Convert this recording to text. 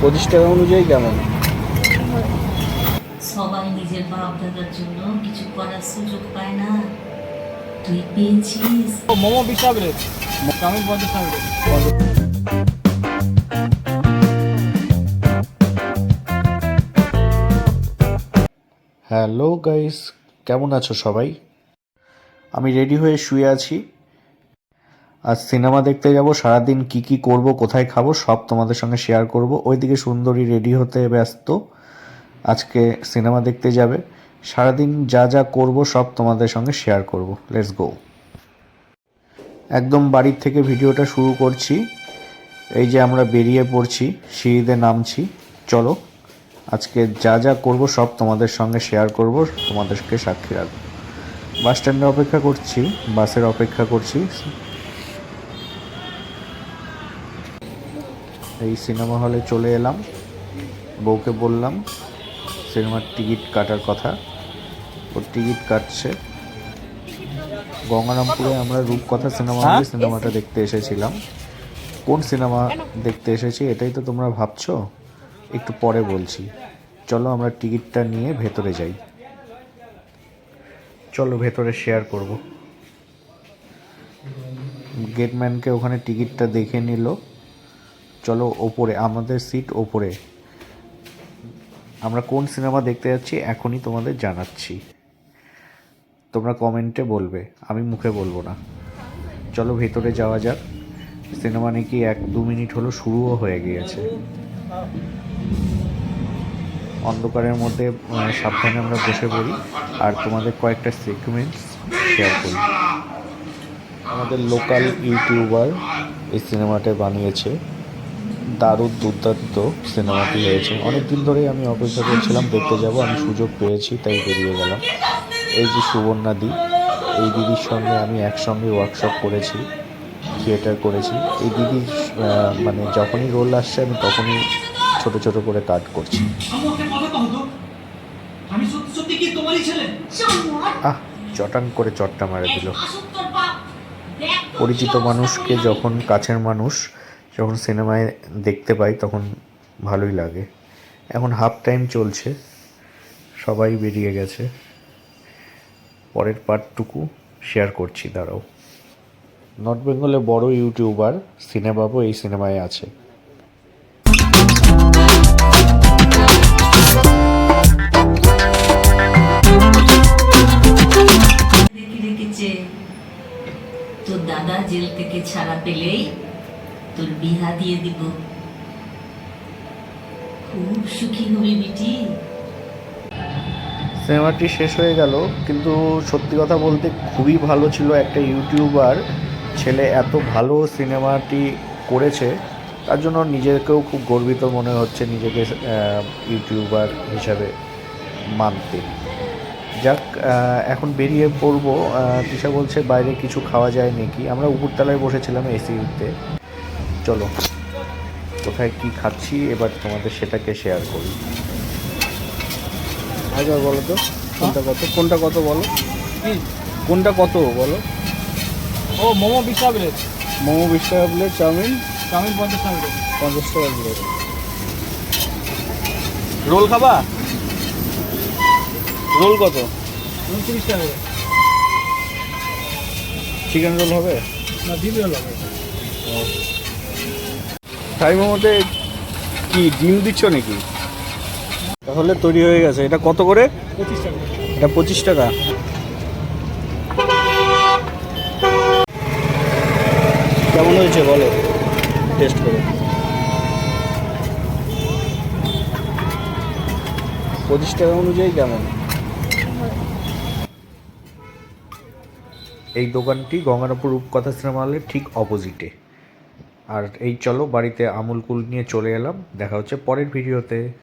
টাকা অনুযায়ী কেমন? সবাই নিজের বাপ দাদার জন্য কিছু করার সুযোগ পায় না, তুই পেয়েছিস। মোমো 20 টাকা প্লেট, চাউমিন 50 টাকা প্লেট। হ্যালো গাইস, কেমন আছো সবাই? আমি রেডি হয়ে শুয়ে আছি। আজ সিনেমা দেখতে যাব। সারাদিন কি কি করব, কোথায় খাবো সব তোমাদের সঙ্গে শেয়ার করব। ওইদিকে সুন্দরী রেডি হতে ব্যস্ত, আজকে সিনেমা দেখতে যাবে। সারাদিন যা যা করব সব তোমাদের সঙ্গে শেয়ার করব। Let's go. একদম বাড়ির থেকে ভিডিওটা শুরু করছি। এই যে আমরা বেরিয়ে পড়ছি, সিঁড়িতে নামছি। চলো, আজকে যা যা করব সব তোমাদের সঙ্গে শেয়ার করব, তোমাদেরকে সাক্ষী রাখবো। বাস স্ট্যান্ডে অপেক্ষা করছি, বাসের অপেক্ষা করছি। এই সিনেমা হলে চলে এলাম। বউকে বললাম সিনেমার টিকিট কাটার কথা, ওর টিকিট কাটছে। গঙ্গারামপুরে আমরা রূপকথা সিনেমা হলে সিনেমাটা দেখতে এসেছিলাম। কোন সিনেমা দেখতে এসেছি এটাই তো তোমরা ভাবছো, একটু পরে বলছি। চলো আমরা টিকিটটা নিয়ে ভেতরে যাই। চলো ভেতরে শেয়ার করব। গেটম্যানকে ওখানে টিকিটটা দেখে নিল। চলো ওপরে, আমাদের সিট ওপরে। আমরা কোন সিনেমা দেখতে যাচ্ছি এখনই তোমাদের জানাচ্ছি, তোমরা কমেন্টে বলবে, আমি মুখে বলবো না। চলো ভেতরে যাওয়া যাক। সিনেমা নাকি 1-2 মিনিট হলো শুরুও হয়ে গিয়েছে। অন্ধকারের মধ্যে সাবধানে আমরা বসে পড়ি আর তোমাদের কয়েকটা সিকোয়েন্স শেয়ার করি। আমাদের লোকাল ইউটিউবার এই সিনেমাটা বানিয়েছে, দারুণ দুর্দান্ত সিনেমাটি হয়েছে। অনেক দিন ধরেই আমি অপেক্ষা করছিলাম দেখতে যাব, আমি সুযোগ পেয়েছি তাই বেরিয়ে গেলাম। এই যে সুবর্ণাদি, এই দিদির সঙ্গে আমি একসঙ্গে ওয়ার্কশপ করেছি, থিয়েটার করেছি। এই দিদির মানে যখনই রোল আসছে আমি তখনই ছোট ছোট করে কাট করছি। আহ, চটান করে চটটা মারে দিল। পরিচিত মানুষকে যখন, কাছের মানুষ যখন সিনেমায় দেখতে পাই তখন ভালোই লাগে। এখন হাফ টাইম চলছে, সবাই বেরিয়ে গেছে। পরের পার্টটুকু শেয়ার করছি, দাঁড়াও। নর্থ বেঙ্গলে বড় ইউটিউবার সিনেবাবু এই সিনেমায় আছে। রেখেছে তোর দাদা জেল থেকে ছাড়া পেলেই তোর বিহা দিয়ে দিব, খুব সুখী হবি বিটি। সিনেমাটি শেষ হয়ে গেল, কিন্তু সত্যি কথা বলতে খুবই ভালো ছিল। একটা ইউটিউবার ছেলে এত ভালো সিনেমাটি করেছে, তার জন্য নিজেকেও খুব গর্বিত মনে হচ্ছে, নিজেকে ইউটিউবার হিসাবে মানতে। যাক, এখন বেরিয়ে পড়বো। তৃষা বলছে বাইরে কিছু খাওয়া যায় নাকি। আমরা উপরতলায় বসেছিলাম এসিতে। চলো কোথায় কি খাচ্ছি এবার তোমাদের সেটাকে শেয়ার করি। একবার বলো তো কোনটা কত, কোনটা কত বলো, কি কোনটা কত বলো। ও মোমো 20 টাকা প্লেট, মোমো 20 টাকা প্লেট, চাউমিন চাউমিন 50 টাকা প্লেট। 50 টাকা প্লেট। রোল খাবা? রোল কত? 29 টাকা প্লেট। চিকেন রোল হবে না, দিবি হলো। ফ্রাই মোমোতে কি ডিম দিচ্ছ নাকি? তাহলে তৈরি হয়ে গেছে। এটা কত করে? 25 টাকা। এটা 25 টাকা। কেমন হয়েছে বলো, টেস্ট করে। 25 টাকা অনুযায়ী কেমন? এই দোকানটি গঙ্গারামপুর রূপকথা সিনেমা হলের ঠিক অপোজিটে। আর এই চলো বাড়িতে আমুল কুল নিয়ে চলে এলাম। দেখা হচ্ছে পরের ভিডিওতে।